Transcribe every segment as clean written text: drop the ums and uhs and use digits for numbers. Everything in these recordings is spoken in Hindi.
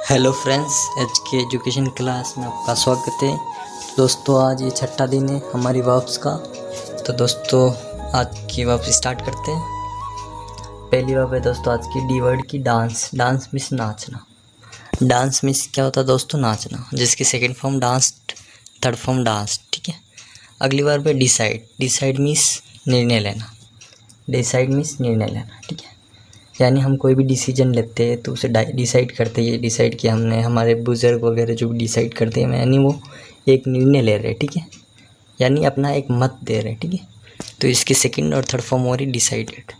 हेलो फ्रेंड्स, एच के एजुकेशन क्लास में आपका स्वागत है। दोस्तों, आज ये छठा दिन है हमारी वर्ब्स का। तो दोस्तों, आज की वर्ब स्टार्ट करते हैं। पहली वर्ब है दोस्तों आज की डी वर्ड की डांस। डांस मीन्स नाचना। डांस मीन्स क्या होता है दोस्तों? नाचना, जिसकी second form dance, third form dance. ठीक है। अगली वर्ब है डिसाइड। डिसाइड मीन्स निर्णय लेना। डिसाइड मीन्स निर्णय लेना। ठीक है। यानी हम कोई भी डिसीजन लेते हैं तो उसे डिसाइड करते हैं। ये डिसाइड किया हमने, हमारे बुज़ुर्ग वगैरह जो भी डिसाइड करते हैं, यानी वो एक निर्णय ले रहे हैं। ठीक है। यानी अपना एक मत दे रहे हैं। ठीक है। तो इसकी सेकंड और थर्ड फॉर्म हो रही डिसाइडेड।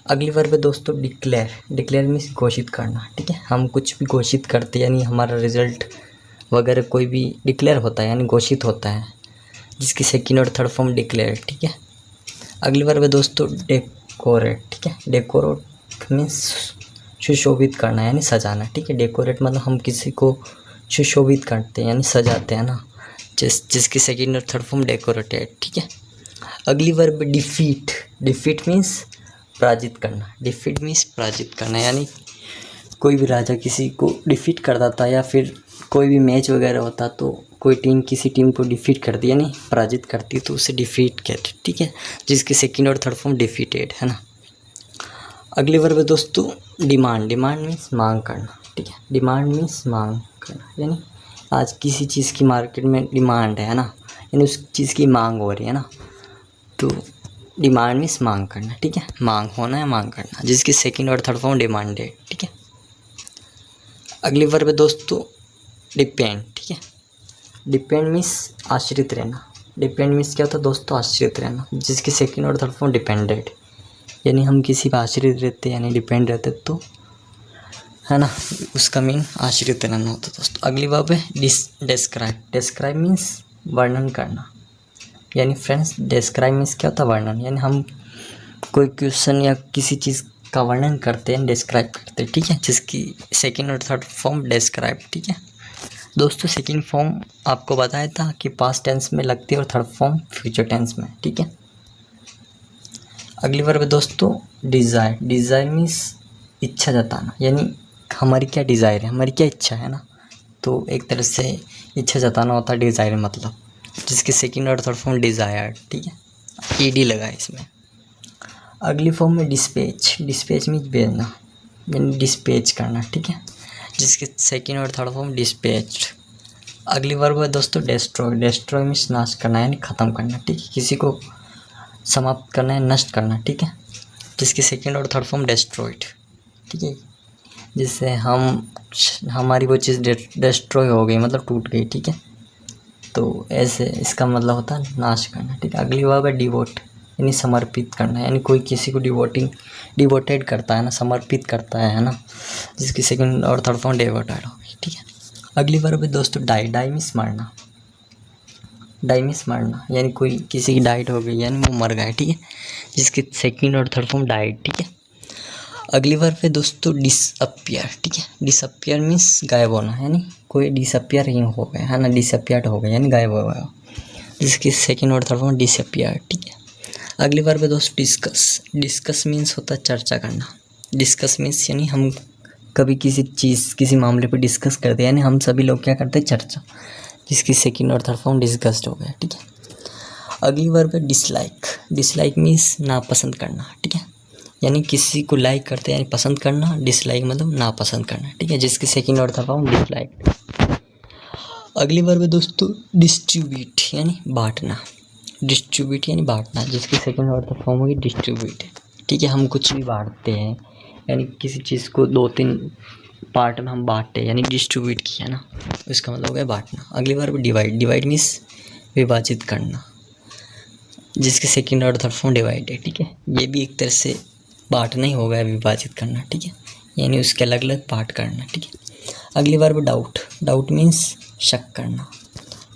अगली वर्ब है दोस्तों डिक्लेयर। डिक्लेयर मीन्स घोषित करना। ठीक है। हम कुछ भी घोषित करते हैं, यानी हमारा रिजल्ट वगैरह कोई भी डिक्लेयर होता है, यानी घोषित होता है, जिसकी सेकंड और थर्ड फॉर्म डिक्लेयर। ठीक है। अगली वर्ब है दोस्तों डेकोरेट। ठीक है। डेकोरेट मीन्स सुशोभित करना, यानी सजाना। ठीक है। डेकोरेट मतलब हम किसी को सुशोभित करते हैं, यानी सजाते हैं ना, जिसकी सेकंड और थर्ड फॉर्म डेकोरेटेड। ठीक है। अगली वर्ब डिफीट। डिफीट मीन्स पराजित करना। डिफीट मीन्स पराजित करना, यानी कोई भी राजा किसी को डिफीट कर देता, या फिर कोई भी मैच वगैरह होता तो कोई टीम किसी टीम को डिफीट करती है, यानी पराजित करती है, तो उसे डिफीट कहते। ठीक है। जिसकी सेकंड और थर्ड फॉर्म डिफीटेड है ना। अगली वर्ब है दोस्तों डिमांड। डिमांड मीन्स मांग करना। ठीक है। डिमांड मीन्स मांग करना, यानी आज किसी चीज़ की मार्केट में डिमांड है ना, यानी उस चीज़ की मांग हो रही है ना, तो डिमांड मीन्स मांग करना। ठीक है। मांग होना है, मांग करना, जिसकी सेकंड और थर्ड फॉर्म डिमांडेड। ठीक है। अगली वर्ब है दोस्तों डिपेंड। ठीक है। डिपेंड मीन्स आश्रित रहना। डिपेंड मीन्स क्या होता है दोस्तों? आश्रित रहना, जिसकी सेकंड और थर्ड फॉर्म डिपेंडेड, यानी हम किसी पर आश्रित रहते हैं, यानी डिपेंड रहते तो है ना, उसका मीन आश्रित रहना होता है दोस्तों। अगली वर्ब है डिस्क्राइब। डिस्क्राइब मीन्स वर्णन करना, यानी फ्रेंड्स डिस्क्राइब मीन्स क्या होता है? वर्णन, यानी हम कोई क्वेश्चन या किसी चीज़ का वर्णन करते हैं, डिस्क्राइब करते हैं। ठीक है। जिसकी सेकंड और थर्ड फॉर्म डिस्क्राइब। ठीक है। दोस्तों, सेकंड फॉर्म आपको बताया था कि पास्ट टेंस में लगती है और थर्ड फॉर्म फ्यूचर टेंस में। ठीक है। अगली वर्ब है दोस्तों डिज़ायर। डिज़ायर मीन्स इच्छा जताना, यानी हमारी क्या डिज़ायर है, हमारी क्या इच्छा है ना, तो एक तरह से इच्छा जताना होता है डिज़ायर मतलब, जिसकी सेकंड और थर्ड फॉर्म डिज़ायर। ठीक है। ईडी लगा है इसमें। अगली फॉर्म में डिस्पैच। डिस्पैच मीन्स भेजना, यानी डिस्पैच करना। ठीक है। जिसके सेकंड और थर्ड फॉर्म डिस्पैच्ड। अगली वर्ब है दोस्तों डेस्ट्रॉय। डेस्ट्रॉय मीन्स नाश करना, यानी ख़त्म करना। ठीक है। किसी को समाप्त करना है, नष्ट करना। ठीक है। जिसकी सेकंड और थर्ड फॉर्म डेस्ट्रॉयड। ठीक है। जिससे हमारी वो चीज़ डिस्ट्रॉय हो गई, मतलब टूट गई। ठीक है। तो ऐसे इसका मतलब होता है नाश करना। ठीक है। अगली वर्ब है डिवोट, यानी समर्पित करना, यानी कोई किसी को डिवोटेड करता है ना, समर्पित करता है ना, जिसकी सेकंड और थर्ड फॉर्म डिवोटेड हो गई। ठीक है। अगली वर्ब है दोस्तों डाई। डाई मीन्स मरना। डाई मीन्स मरना, यानी कोई किसी की डाइट हो गई, यानी वो मर गए। ठीक है। जिसकी सेकंड और थर्ड फॉर्म डाइट। ठीक है। अगली वर्ब है दोस्तों डिसअपियर। ठीक है। डिसअपियर मीन्स गायब होना, यानी कोई डिसअपियर ही हो गया है ना, डिसअपियर्ड हो गया, यानी गायब हो गया, जिसकी सेकंड और थर्ड फॉर्म डिसअपियर। ठीक है। अगली वर्ब है दोस्तों डिस्कस। डिस्कस मीन्स होता है चर्चा करना। डिस्कस मीन्स यानी हम कभी किसी चीज़, किसी मामले पर डिस्कस करते हैं, यानी हम सभी लोग क्या करते हैं? चर्चा, जिसकी सेकंड और थर्ड फॉर्म डिस्कस्ड हो गया। ठीक है। अगली वर्ब है डिसलाइक। डिसलाइक मीन्स नापसंद करना। ठीक है। यानी किसी को लाइक करते हैं, यानी पसंद करना। डिसलाइक मतलब नापसंद करना। ठीक है। जिसकी सेकंड और थर्ड फॉर्म डिसलाइक। अगली वर्ब है दोस्तों डिस्ट्रीब्यूट, यानी बांटना। डिस्ट्रीब्यूट यानी बांटना, जिसकी सेकंड और थर्ड फॉर्म होगी डिस्ट्रीब्यूट। ठीक है। हम कुछ भी बांटते हैं, यानी किसी चीज़ को 2-3 पार्ट में हम बांटते हैं, यानी डिस्ट्रीब्यूट किया ना, इसका मतलब हो गया बांटना। अगली वर्ब डिवाइड। डिवाइड मीन्स विभाजित करना, जिसके सेकंड और थर्ड फॉर्म डिवाइड है। ठीक है। ये भी एक तरह से बांटना ही हो गया, विभाजित करना। ठीक है। यानी उसके अलग अलग पार्ट करना। ठीक है। अगली वर्ब डाउट। डाउट मीन्स शक करना।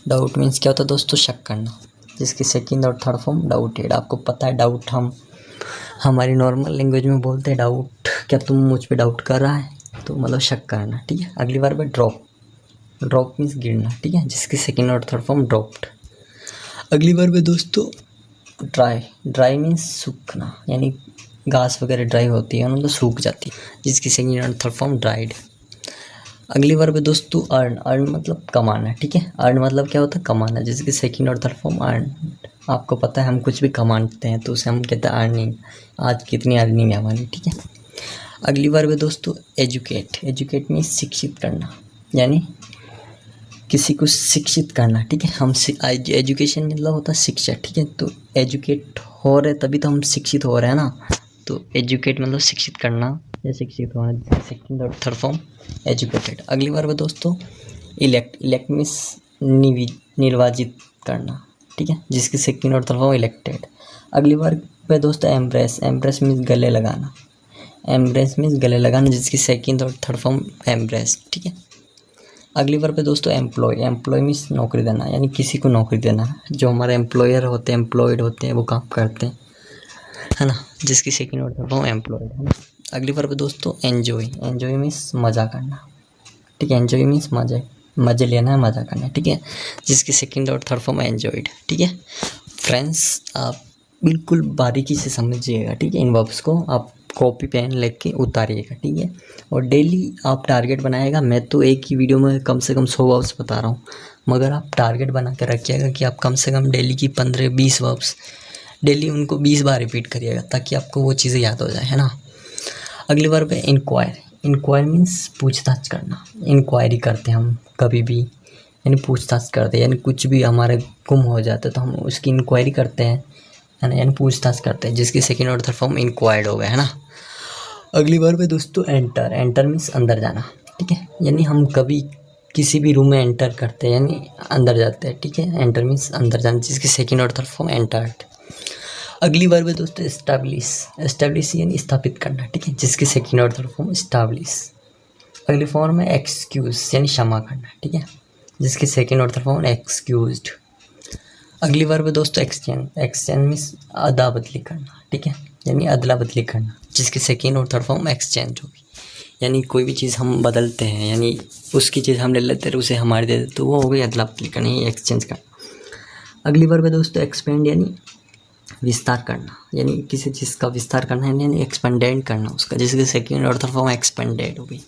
डाउट मीन्स क्या होता है दोस्तों? शक करना, जिसकी सेकंड और थर्ड फॉर्म डाउटेड। आपको पता है डाउट हम हमारी नॉर्मल लैंग्वेज में बोलते हैं डाउट, क्या तुम मुझ पे डाउट कर रहा है, तो मतलब शक करना। ठीक है। अगली वर्ब है ड्रॉप। ड्रॉप मीन्स गिरना। ठीक है। जिसकी सेकंड और थर्ड फॉर्म ड्रॉप्ड। अगली वर्ब है दोस्तों ड्राई। ड्राई मीन्स सूखना, यानी घास वगैरह ड्राई होती है, मतलब सूख जाती है, जिसकी सेकंड और थर्ड फॉर्म ड्राइड। अगली वर्ब है दोस्तों अर्न। अर्न मतलब कमाना, ठीक है। अर्न मतलब क्या होता है, कमाना, जिसकी सेकंड और थर्ड फॉर्म अर्न। आपको पता है हम कुछ भी कमाते हैं तो उसे हम कहते हैं अर्निंग। आज कितनी अर्निंग है हमारी, ठीक है। अगली वर्ब है दोस्तों एजुकेट। एजुकेट मीन्स शिक्षित करना, यानी किसी को शिक्षित करना, ठीक है। हम एजुकेशन मतलब होता है शिक्षा, ठीक है। तो एजुकेट हो रहे तभी तो हम शिक्षित हो रहे हैं ना। तो एजुकेट मतलब शिक्षित करना या शिक्षित होना, सेकंड और थर्ड फॉर्म एजुकेटेड। अगली बार है दोस्तों इलेक्ट। इलेक्ट मीन्स निर्वाचित करना, ठीक है, जिसकी सेकंड और थर्ड फॉर्म इलेक्टेड। अगली बार पे दोस्तों एम्ब्रेस। एम्ब्रेस मीन्स गले लगाना। एम्ब्रेस मीन्स गले लगाना, जिसकी सेकंड और थर्ड फॉर्म एम्ब्रेस, ठीक है। अगली बार पे दोस्तों एम्प्लॉय। एम्प्लॉय मीन्स नौकरी देना, यानी किसी को नौकरी देना। जो हमारे एम्प्लॉयर होते हैं, एम्प्लॉयड होते हैं, वो काम करते हैं, है ना, जिसकी सेकंड और थर्ड फॉर्म एम्प्लॉयड, है ना। अगली बार पे दोस्तों एन्जॉय। एन्जॉय मीन्स मज़ा करना, ठीक है। एन्जॉय मीन्स मज़े लेना है, मज़ा करना है, ठीक है, जिसकी सेकंड और थर्ड फॉर्म एन्जॉयड, ठीक है। फ्रेंड्स आप बिल्कुल बारीकी से समझिएगा, ठीक है। इन वर्ब्स को आप कॉपी पेन लेके उतारिएगा, ठीक है। और डेली आप टारगेट बनाएगा। मैं तो एक ही वीडियो में कम से कम 100 वर्ब्स बता रहा हूँ, मगर आप टारगेट बना के रखिएगा कि आप कम से कम डेली की 15-20 वर्ब्स डेली उनको 20 बार रिपीट करिएगा, ताकि आपको वो चीज़ें याद हो जाए, है ना। अगली बार पे इंक्वायर। इंक्वायर मीन्स पूछताछ करना। इंक्वायरी करते हैं हम कभी भी, यानी पूछताछ करते हैं, यानी कुछ भी हमारे गुम हो जाता है तो हम उसकी इंक्वायरी करते हैं, है ना, यानी पूछताछ करते हैं, जिसकी सेकंड और थर्ड फॉर्म इंक्वायर्ड हो गया, है ना। अगली बार पे दोस्तों एंटर। एंटर मीन्स अंदर जाना, ठीक है, यानी हम कभी किसी भी रूम में एंटर करते हैं यानी अंदर जाते हैं, ठीक है। एंटर मीन्स अंदर जाना, जिसकी सेकंड और थर्ड फॉर्म एंटर्ड। अगली बार पे दोस्तों एस्टैब्लिश। एस्टैब्लिश यानी स्थापित करना, ठीक है, जिसकी सेकंड और थर्ड फॉर्म एस्टैब्लिश। अगली फॉर्म है एक्सक्यूज, यानी क्षमा करना, ठीक है, जिसकी सेकंड और थर्ड फॉर्म एक्सक्यूज्ड। अगली बार पे दोस्तों एक्सचेंज। एक्सचेंज मीन्स अदला बदली करना, ठीक है, यानी अदला बदली करना, जिसकी सेकंड और थर्ड फॉर्म एक्सचेंज होगी। यानी कोई भी चीज़ हम बदलते हैं, यानी उसकी चीज़ हम ले लेते हैं, उसे हमारे दे देते, तो वो हो गई अदला बदली करना, ये एक्सचेंज करना। अगली बार पे दोस्तों एक्सपेंड, यानी विस्तार करना, यानी किसी चीज़ का विस्तार करना, यानी एक्सपेंडेंट करना उसका, जिसकी सेकंड और थर्ड फॉर्म एक्सपेंडेड हो गई।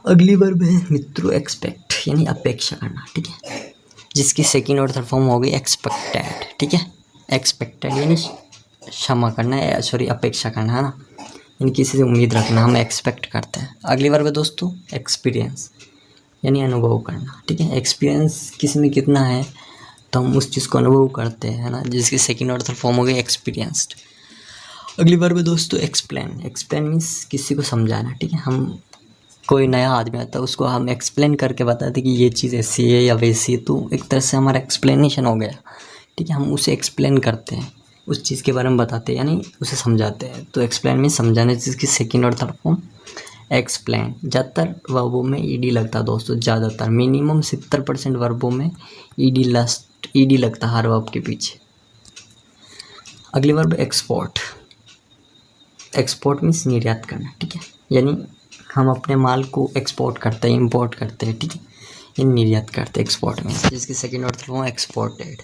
अगली बार है मित्रों एक्सपेक्ट, यानी अपेक्षा करना, ठीक है, जिसकी सेकंड और थर्ड फॉर्म हो गई एक्सपेक्टेड, ठीक है। एक्सपेक्टेड यानी क्षमा करना है, सॉरी अपेक्षा करना, है ना, यानी किसी से उम्मीद रखना, हम एक्सपेक्ट करते हैं। अगली बार पे दोस्तों एक्सपीरियंस, यानी अनुभव करना, ठीक है। एक्सपीरियंस किसी में कितना है तो हम उस चीज़ को अनुभव करते हैं, है ना, जिसकी सेकंड और थर्ड फॉर्म हो गई एक्सपीरियंस्ड। अगली बार पे दोस्तों एक्सप्लेन। एक्सप्लेन मीन्स किसी को समझाना, ठीक है। हम कोई नया आदमी आता है उसको हम एक्सप्लेन करके बताते कि ये चीज़ ऐसी है या वैसी है, तो एक तरह से हमारा एक्सप्लेनेशन हो गया, ठीक है। हम उसे एक्सप्लेन करते हैं, उस चीज़ के बारे में बताते हैं, यानी उसे समझाते हैं। तो एक्सप्लेन में समझाने, जिसकी सेकंड और थर्ड फॉर्म एक्सप्लेन। ज़्यादातर वर्बों में ईडी लगता है दोस्तों, ज़्यादातर मिनिमम 70% वर्बों में ईडी लगता है हर वर्ब के पीछे। अगली वर्ब एक्सपोर्ट। एक्सपोर्ट मीन्स निर्यात करना, ठीक है, यानी हम अपने माल को एक्सपोर्ट करते हैं, इंपोर्ट करते हैं, ठीक है, ये निर्यात करते हैं एक्सपोर्ट में, जिसकी सेकंड और थर्ड फॉर्म एक्सपोर्टेड।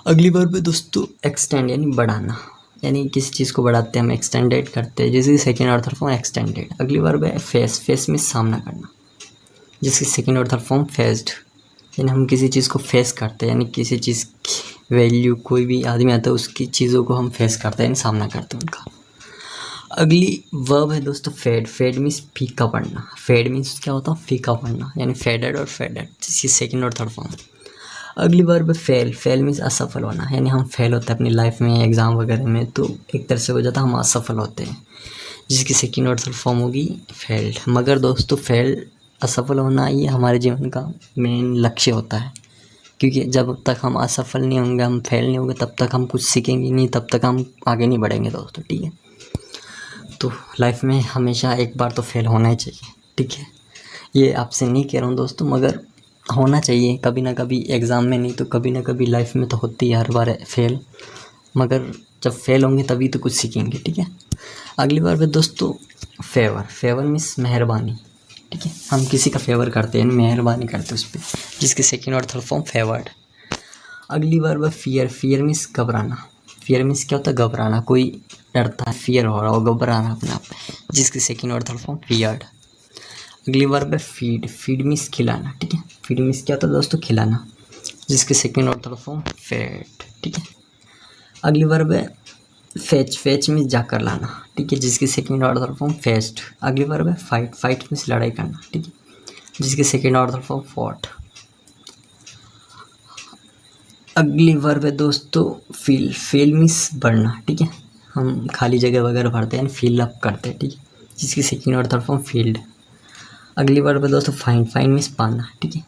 अगली बार पे दोस्तों एक्सटेंड, यानी बढ़ाना, यानी किसी चीज़ को बढ़ाते हैं हम, एक्सटेंडेड करते हैं, जिसकी सेकंड और थर्ड फॉर्म एक्सटेंडेड। अगली बार पे फेस। फेस में सामना करना, जिसकी सेकंड और थर्ड फॉर्म फेस्ड, यानी हम किसी चीज़ को फेस करते हैं, यानी किसी चीज़ की वैल्यू, कोई भी आदमी आता है उसकी चीज़ों को हम फेस करते हैं, यानी सामना करते हैं उनका। अगली वर्ब है दोस्तों फेड। फेड मीन्स फीका पड़ना। फेड मीन्स क्या होता है, फीका पड़ना, यानी फेडेड और फेडेड, जिसकी सेकंड और थर्ड फॉर्म। अगली वर्ब है फेल। फेल मीन्स असफल होना, यानी हम फेल होते हैं अपनी लाइफ में, एग्ज़ाम वगैरह में, तो एक तरह से हो जाता है हम असफल होते हैं, जिसकी सेकंड और थर्ड फॉर्म होगी फेल्ड। मगर दोस्तों फेल, असफल होना, ये हमारे जीवन का मेन लक्ष्य होता है, क्योंकि जब तक हम असफल नहीं होंगे, हम फेल नहीं होंगे, तब तक हम कुछ सीखेंगे नहीं, तब तक हम आगे नहीं बढ़ेंगे दोस्तों, ठीक है। तो लाइफ में हमेशा एक बार तो फेल होना ही चाहिए, ठीक है। ये आपसे नहीं कह रहा हूँ दोस्तों, मगर होना चाहिए कभी ना कभी, एग्ज़ाम में नहीं तो कभी ना कभी लाइफ में तो होती है हर बार फेल, मगर जब फेल होंगे तभी तो कुछ सीखेंगे, ठीक है। अगली बार पे दोस्तों फेवर। फेवर मीन्स मेहरबानी, ठीक है, हम किसी का फेवर करते हैं, मेहरबानी करते हैं उस पर, जिसकी सेकंड और थर्ड फॉर्म फेवर्ड। अगली बार वह फियर। फियर मीन्स घबराना। फियर मीन्स क्या होता है, घबराना, कोई डरता है, फियर हो रहा हो, घबराना अपने आप, जिसकी सेकंड और थर्ड फॉर्म फियर्ड। अगली वर्ब है फीड, फीड मीन्स खिलाना, ठीक है। फीड मीन्स क्या होता है दोस्तों, खिलाना, जिसके सेकेंड और थर्ड फॉर्म फेड, ठीक है। अगली वर्ब है फेच, फेच मीन्स जाकर लाना, ठीक है, जिसकी सेकेंड और थर्ड फॉर्म फेस्ट। अगली वर्ब है फाइट, फाइट मीन्स लड़ाई करना, ठीक है, जिसकी सेकेंड और थर्ड फॉर्म फॉट। अगली वर्ब है दोस्तों फील, फील मीन्स बढ़ना, ठीक है, हम खाली जगह वगैरह भरते हैं, फील अप करते हैं, ठीक है, जिसकी सेकेंड और थर्ड फॉर्म फील्ड। अगली वर्ब है दोस्तों फाइंड, फाइंड मीन्स पाना, ठीक है,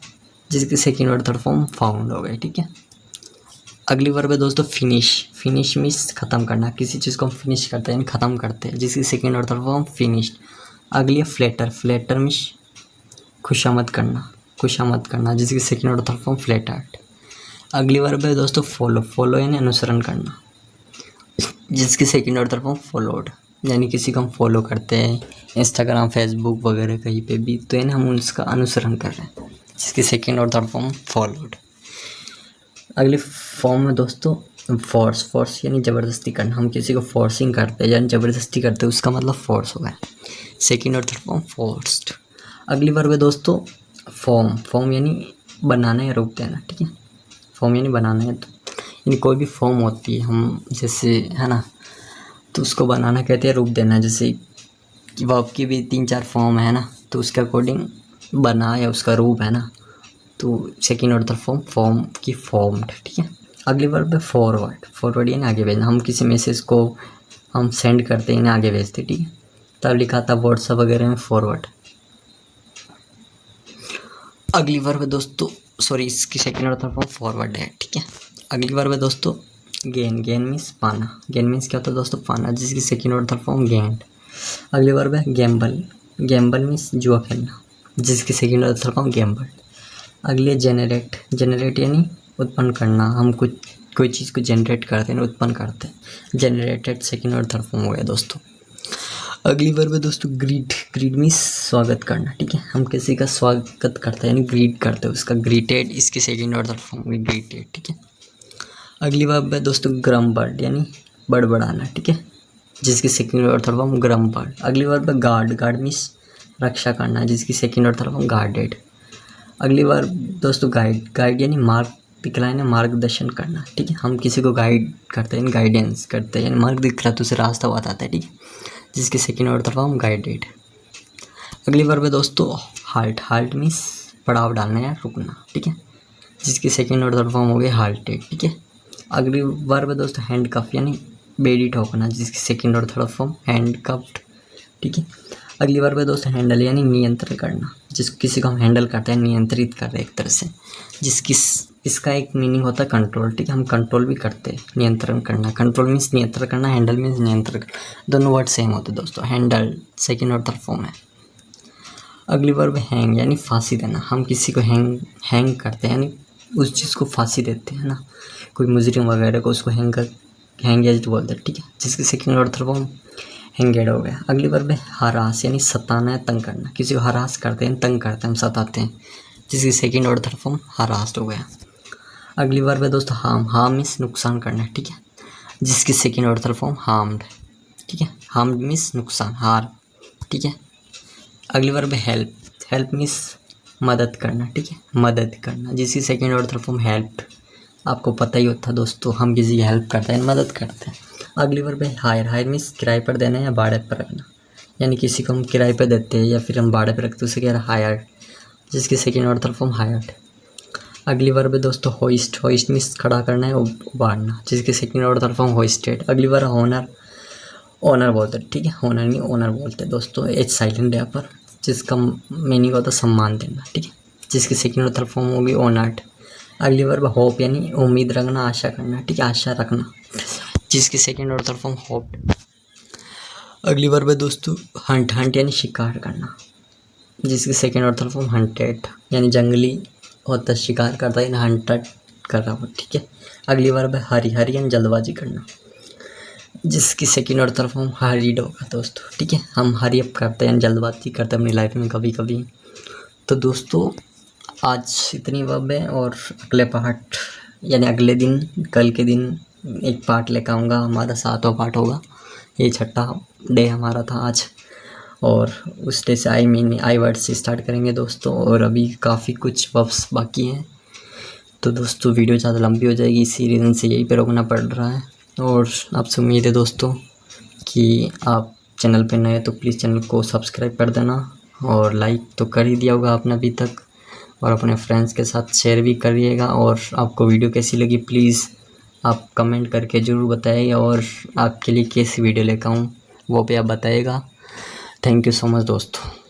जिसकी सेकेंड और थर्ड फॉर्म फाउंड हो गए, ठीक है। अगली वर्ब है दोस्तों फिनिश, फिनिश मीन्स ख़त्म करना, किसी चीज़ को हम फिनिश करते हैं यानी ख़त्म करते हैं, जिसकी सेकेंड और थर्ड फॉर्म फिनिश्ड। अगली है फ्लैटर, फ्लैटर मीन्स खुशामद करना, खुशामद करना, जिसकी सेकेंड और थर्ड फॉर्म फ्लैटर्ड। अगली वर्ब है दोस्तों फॉलो, फॉलो यानी अनुसरण करना, जिसकी सेकेंड और थर्ड फॉर्म फॉलोड, यानी किसी को हम फॉलो करते हैं इंस्टाग्राम फेसबुक वगैरह कहीं पे भी, तो यानी हम उसका अनुसरण कर रहे हैं, जिसकी सेकेंड और थर्ड फॉर्म फॉलोड। अगली फॉर्म है दोस्तों फोर्स, फोर्स यानी ज़बरदस्ती करना, हम किसी को फोर्सिंग करते हैं यानी ज़बरदस्ती करते हैं, उसका मतलब फोर्स होगा, सेकेंड और थर्ड फॉर्म फोर्स्ड। अगली वर्ब है दोस्तों फॉर्म, फॉर्म यानी बनाना या रूप देना, ठीक है, फॉर्म यानी बनाना है, तो यानी कोई भी फॉर्म होती है हम जैसे है ना, तो उसको बनाना कहते हैं, रूप देना, जैसे कि वर्ब की भी 3-4 फॉर्म है ना, तो उसके अकॉर्डिंग बना या उसका रूप है ना, तो सेकेंड और थर्ड फॉर्म फॉर्म की फॉर्म्ड, ठीक है। अगली वर्ब है फॉरवर्ड, फॉरवर्ड यानी आगे भेजना, हम किसी मैसेज को हम सेंड करते हैं आगे भेजते, ठीक है, तब लिखा था व्हाट्सएप वगैरह में फॉरवर्ड। अगली वर्ब है दोस्तों सॉरी इसकी सेकेंड और थर्ड फॉर्म फॉरवर्ड है, ठीक है। अगली वर्ब है दोस्तों गेन, गेन मीन्स पाना, गेन मीन्स क्या होता है दोस्तों पाना, जिसकी सेकेंड और थर्ड फॉर्म गेंड। अगली वर्ब है गैम्बल, गैम्बल मीन्स जुआ खेलना, जिसकी सेकेंड और थर्ड फॉर्म गैम्बल। अगली है जेनरेट, जेनरेट यानी उत्पन्न करना, हम कुछ कोई चीज़ को जनरेट करते हैं, उत्पन्न करते हैं, जनरेटेड सेकेंड और थर्ड फॉर्म हो गया दोस्तों। अगली वर्ब है दोस्तों ग्रीट, ग्रीट मीन्स स्वागत करना, ठीक है, हम किसी का स्वागत करते हैं यानी ग्रीट करते हैं उसका, ग्रीटेड, इसकी सेकेंड और थर्ड फॉर्म में ग्रीटेड, ठीक है। अगली वर्ब है दोस्तों ग्रम्बर्ड यानी बड़बड़ाना, ठीक है, जिसकी सेकेंड और थर्ड फॉर्म ग्रम्बर्ड। अगली वर्ब है गार्ड, गार्ड मीन्स रक्षा करना, जिसकी सेकेंड और थर्ड फॉर्म गार्डेड। अगली बार दोस्तों गाइड, गाइड यानी मार्ग दिखलाना, मार्गदर्शन करना, ठीक है, हम किसी को गाइड करते हैं, गाइडेंस करते हैं, यानी मार्ग दिख रहा तो उसे रास्ता बताता है, ठीक है, जिसके सेकेंड और थर्ड फॉर्म गाइडेड। अगली वर्ब है दोस्तों हाल्ट, हाल्ट मीन्स पड़ाव डालना या रुकना, ठीक है, जिसकी सेकेंड और थर्ड फॉर्म हो गई हाल्टेड, ठीक है। अगली वर्ब है दोस्तों हैंड कफ यानी बेड़ी ठोकना, जिसकी सेकेंड और थर्ड फॉर्म हैंड कफ्ड, ठीक है। अगली वर्ब है दोस्तों हैंडल यानी नियंत्रण करना, जिस किसी को हम हैंडल करते हैं, नियंत्रित कर रहे हैं एक तरह से, जिसकी इसका एक मीनिंग होता है कंट्रोल, ठीक है, हम कंट्रोल भी करते हैं, नियंत्रण करना, कंट्रोल मीन्स नियंत्रण करना, हैंडल मीन्स नियंत्रण करना, दोनों वर्ड सेम होते हैं दोस्तों, हैंडल सेकेंड और थर्ड फॉर्म है। अगली वर्ब हैंग यानी फांसी देना, हम किसी को हैंग करते हैं यानी उस चीज़ को फांसी देते हैं ना, कोई मुजरिम वगैरह को उसको हैंगेज बोलते हैं, ठीक है, जिसकी सेकेंड और थर्ड फॉर्म हैंगेड हो गया। अगली वर्ब है हरास यानी सताना या तंग करना, किसी को हरास करते हैं, तंग करते हैं, हम सताते हैं, जिसकी सेकेंड और थर्ड फॉर्म हरास्ड हो गया। अगली वर्ब है दोस्तों हार्म, हार्म मीन्स नुकसान करना, ठीक है, जिसकी सेकेंड और थर्ड फॉर्म हार्म्ड, ठीक है, हार्म्ड मीन्स नुकसान, हार, ठीक है। अगली वर्ब है हेल्प, हेल्प मीन्स मदद करना, ठीक है, मदद करना, जिसकी सेकेंड और थर्ड फॉर्म हेल्प्ड। आपको पता ही होता दोस्तों, हम किसी की हेल्प करते हैं, मदद करते हैं। अगली वर्ब है हायर, हायर मीन्स किराए पर देना या भाड़े पर रखना, यानी किसी को हम किराए पर देते हैं या फिर हम भाड़े पर रखते हैं, उसे कह रहे हैं हायर्ड, जिसकी सेकेंड और थर्ड फॉर्म हायर्ड। अगली वर्ब है दोस्तों होइस्ट, होइस्ट मीन्स खड़ा करना है, उबारना, जिसकी सेकेंड और थर्ड फॉर्म होइस्टेड। अगली वर्ब ऑनर, ऑनर बोलते हैं, ठीक है, ऑनर नहीं ओनर बोलते हैं दोस्तों, एच साइलेंट है यहाँ पर, जिसका मीनिंग होता है सम्मान देना, ठीक है, जिसकी सेकेंड और थर्ड फॉर्म होगी ऑनर्ड। अगली वर्ब होप यानी उम्मीद रखना, आशा करना, ठीक है, आशा रखना, जिसकी सेकेंड और थर्ड फॉर्म होप्ड। अगली वर्ब है दोस्तों हंट, हंट यानी शिकार करना, जिसकी सेकेंड और थर्ड फॉर्म हंटेड, यानी जंगली होता शिकार करता है, हंटेड कर रहा हो, ठीक है। अगली वर्ब है हरी, हरी यानी जल्दबाजी करना, जिसकी सेकेंड और थर्ड फॉर्म हरीड होगा दोस्तों, ठीक है, हम हरी अप करते हैं, जल्दबाजी करते हैं अपनी लाइफ में कभी कभी। तो दोस्तों आज इतनी वर्ब है, और अगले पार्ट यानी अगले दिन कल के दिन एक पार्ट लेकर आऊँगा, हमारा 7वां पार्ट होगा, ये 6ठा डे हमारा था आज, और उस डे से आई वर्ड से स्टार्ट करेंगे दोस्तों। और अभी काफ़ी कुछ वर्ब्स बाकी हैं, तो दोस्तों वीडियो ज़्यादा लंबी हो जाएगी, इसी रीज़न से यहीं पे रोकना पड़ रहा है। और आपसे उम्मीद है दोस्तों कि आप चैनल पे नए तो प्लीज़ चैनल को सब्सक्राइब कर देना, और लाइक तो कर ही दिया होगा आपने अभी तक, और अपने फ्रेंड्स के साथ शेयर भी करिएगा। और आपको वीडियो कैसी लगी प्लीज़ आप कमेंट करके ज़रूर बताइएगा, और आपके लिए कैसी वीडियो लेकर आऊँ वो भी आप बताइएगा। थैंक यू सो मच दोस्तों।